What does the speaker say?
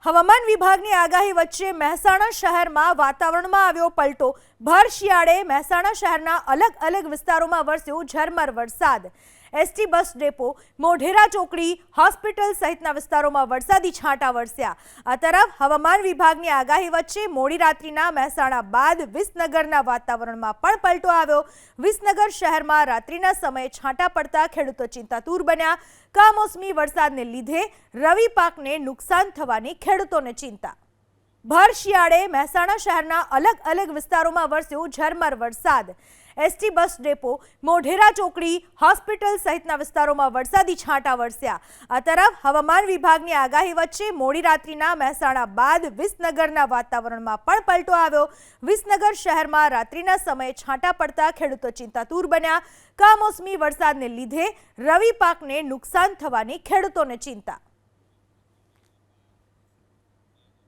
હવામાન વિભાગની આગાહી વચ્ચે મહેસાણા શહેરમાં વાતાવરણમાં આવ્યો પલટો। ભર શિયાળે મહેસાણા શહેરના અલગ-અલગ વિસ્તારોમાં વરસ્યો ઝરમર વરસાદ। એસટી બસ ડેપો, મોઢેરા ચોકડી, હોસ્પિટલ સહિતના વિસ્તારોમાં વરસાદી છાંટા વરસ્યા। આ તરફ હવામાન વિભાગની આગાહી વચ્ચે મોડી રાત્રિના મહેસાણા બાદ વિસનગરના વાતાવરણમાં પણ પલટો આવ્યો। વિસનગર શહેરમાં રાત્રિના સમયે છાંટા પડતા ખેડૂતો ચિંતાતુર બન્યા। કમોસમી વરસાદને લીધે રવિ પાકને નુકસાન થવાની ખેડૂતોને ચિંતા। ભર શિયાળે મહેસાણા શહેરના અલગ-અલગ વિસ્તારોમાં વરસ્યો ઝરમર વરસાદ। એસટી બસ ડેપો, મોઢેરા ચોકડી, હોસ્પિટલ સહિતના વિસ્તારોમાં વરસાદી છાંટા વરસ્યા। આ તરફ હવામાન વિભાગની આગાહી વચ્ચે મોડી રાત્રિના મહેસાણા બાદ વિસનગરના વાતાવરણમાં પણ પલટો આવ્યો। વિસનગર શહેરમાં રાત્રિના સમયે છાંટા પડતા ખેડૂતો ચિંતાતુર બન્યા। કમોસમી વરસાદને લીધે રવિ પાકને નુકસાન થવાની ખેડૂતોને ચિંતા।